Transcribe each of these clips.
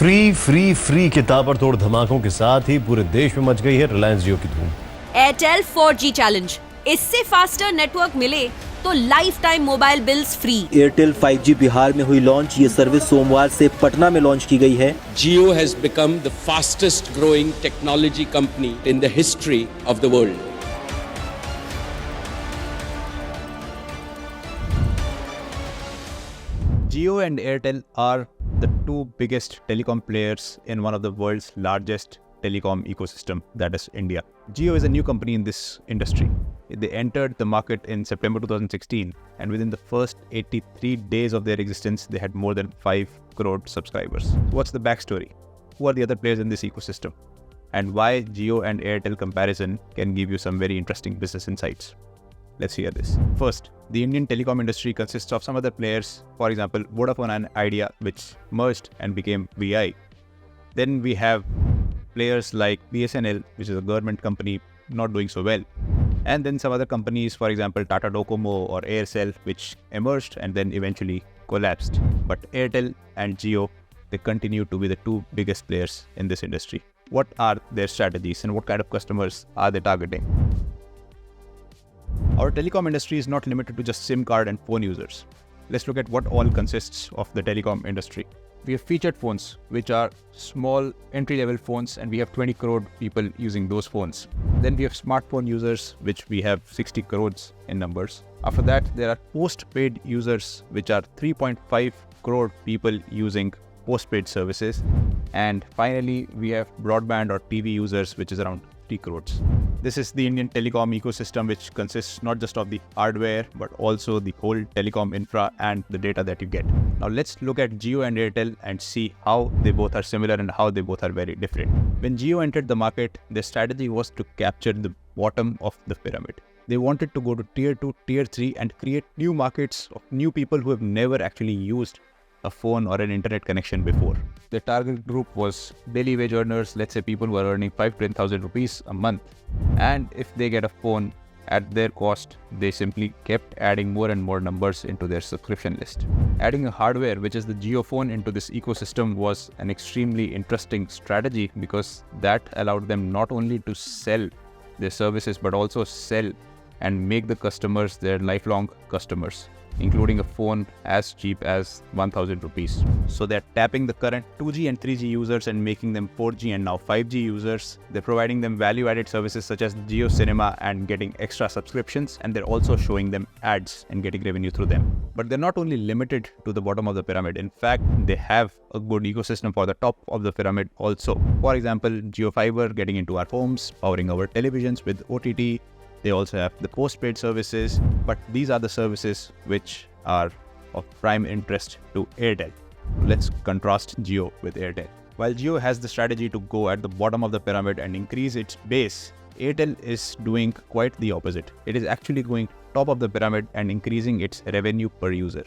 Free के ताबड़तोड़ धमाकों के साथ ही पूरे देश में मच गई है रिलायंस जियो की धूम। एयरटेल 4G चैलेंज, इससे फास्टर नेटवर्क मिले तो life time mobile bills free. Airtel 5G Bihar में हुई लॉन्च। ये सर्विस सोमवार से पटना में लॉन्च की गई है। Jio has become the fastest growing technology company in the history of the world. Jio and Airtel are the two biggest telecom players in one of the world's largest telecom ecosystem, that is India. Jio is a new company in this industry. They entered the market in September 2016, and within the first 83 days of their existence, they had more than 5 crore subscribers. What's the backstory? Who are the other players in this ecosystem? And why Jio and Airtel comparison can give you some very interesting business insights. Let's hear this. First, the Indian telecom industry consists of some other players, for example, Vodafone and Idea, which merged and became VI. Then we have players like BSNL, which is a government company not doing so well. And then some other companies, for example, Tata Docomo or Aircel, which emerged and then eventually collapsed. But Airtel and Jio, they continue to be the two biggest players in this industry. What are their strategies and what kind of customers are they targeting? Our telecom industry is not limited to just SIM card and phone users. Let's look at what all consists of the telecom industry. We have featured phones, which are small entry-level phones, and we have 20 crore people using those phones. Then we have smartphone users, which we have 60 crores in numbers. After that, there are postpaid users, which are 3.5 crore people using postpaid services. And finally, we have broadband or TV users, which is around 3 crores. This is the Indian telecom ecosystem, which consists not just of the hardware, but also the whole telecom infra and the data that you get. Now let's look at Jio and Airtel and see how they both are similar and how they both are very different. When Jio entered the market, their strategy was to capture the bottom of the pyramid. They wanted to go to tier 2, tier 3 and create new markets of new people who have never actually used a phone or an internet connection before. Their target group was daily wage earners, let's say people who are earning 5 to 10,000 rupees a month. And if they get a phone at their cost, they simply kept adding more and more numbers into their subscription list. Adding a hardware, which is the Jio phone, into this ecosystem was an extremely interesting strategy because that allowed them not only to sell their services, but also sell and make the customers their lifelong customers, including a phone as cheap as 1,000 rupees. So they're tapping the current 2G and 3G users and making them 4G and now 5G users. They're providing them value-added services such as Jio Cinema and getting extra subscriptions, and they're also showing them ads and getting revenue through them. But they're not only limited to the bottom of the pyramid. In fact, they have a good ecosystem for the top of the pyramid also. For example, Jio Fiber getting into our homes, powering our televisions with OTT. They also have the postpaid services, but these are the services which are of prime interest to Airtel. Let's contrast Jio with Airtel. While Jio has the strategy to go at the bottom of the pyramid and increase its base, Airtel is doing quite the opposite. It is actually going top of the pyramid and increasing its revenue per user.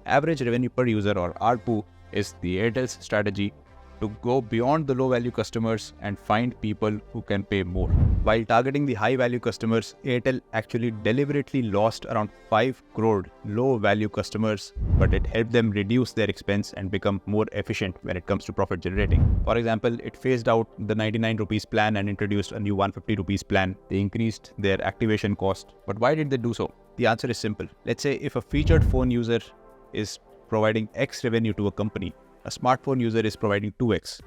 Average revenue per user, or ARPU, is the Airtel's strategy to go beyond the low-value customers and find people who can pay more. While targeting the high-value customers, Airtel actually deliberately lost around 5 crore low-value customers, but it helped them reduce their expense and become more efficient when it comes to profit generating. For example, it phased out the 99 rupees plan and introduced a new 150 rupees plan. They increased their activation cost. But why did they do so? The answer is simple. Let's say if a featured phone user is providing X revenue to a company, a smartphone user is providing 2x,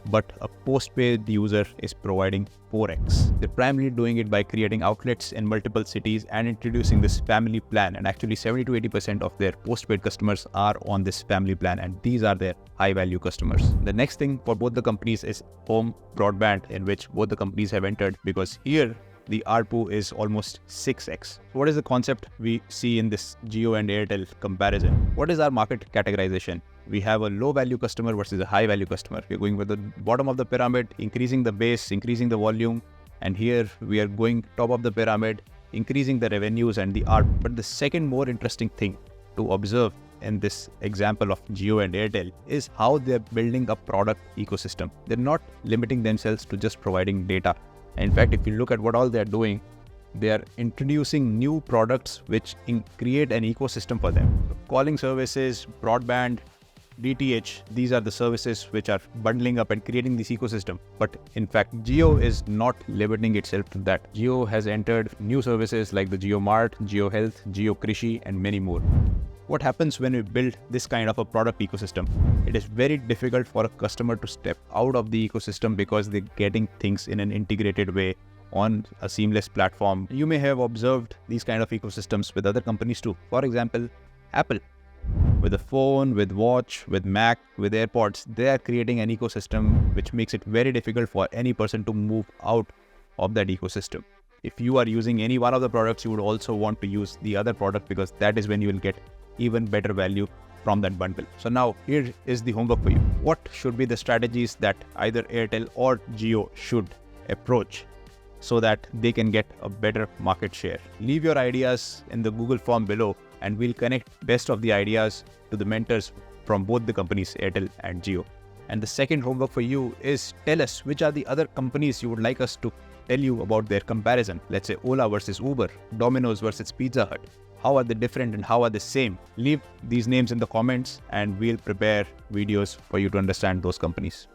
but a postpaid user is providing 4x. They're primarily doing it by creating outlets in multiple cities and introducing this family plan. And actually 70 to 80% of their postpaid customers are on this family plan, and these are their high value customers. The next thing for both the companies is home broadband, in which both the companies have entered, because here the ARPU is almost 6x. What is the concept we see in this Jio and Airtel comparison? What is our market categorization? We have a low value customer versus a high value customer. We're going with the bottom of the pyramid, increasing the base, increasing the volume. And here we are going top of the pyramid, increasing the revenues and the ARPU. But the second more interesting thing to observe in this example of Jio and Airtel is how they're building a product ecosystem. They're not limiting themselves to just providing data. In fact, if you look at what all they're doing, they are introducing new products which create an ecosystem for them. Calling services, broadband, DTH, these are the services which are bundling up and creating this ecosystem. But in fact, Jio is not limiting itself to that. Jio has entered new services like the Jio Mart, Jio Health, Jio Krishi, and many more. What happens when we build this kind of a product ecosystem? It is very difficult for a customer to step out of the ecosystem because they're getting things in an integrated way on a seamless platform. You may have observed these kind of ecosystems with other companies too. For example, Apple. With a phone, with watch, with Mac, with AirPods, they are creating an ecosystem which makes it very difficult for any person to move out of that ecosystem. If you are using any one of the products, you would also want to use the other product because that is when you will get even better value from that bundle. So now here is the homework for you. What should be the strategies that either Airtel or Jio should approach so that they can get a better market share? Leave your ideas in the Google form below and we'll connect best of the ideas to the mentors from both the companies, Airtel and Jio. And the second homework for you is tell us which are the other companies you would like us to tell you about their comparison. Let's say Ola versus Uber, Domino's versus Pizza Hut. How are they different and how are they same? Leave these names in the comments and we'll prepare videos for you to understand those companies.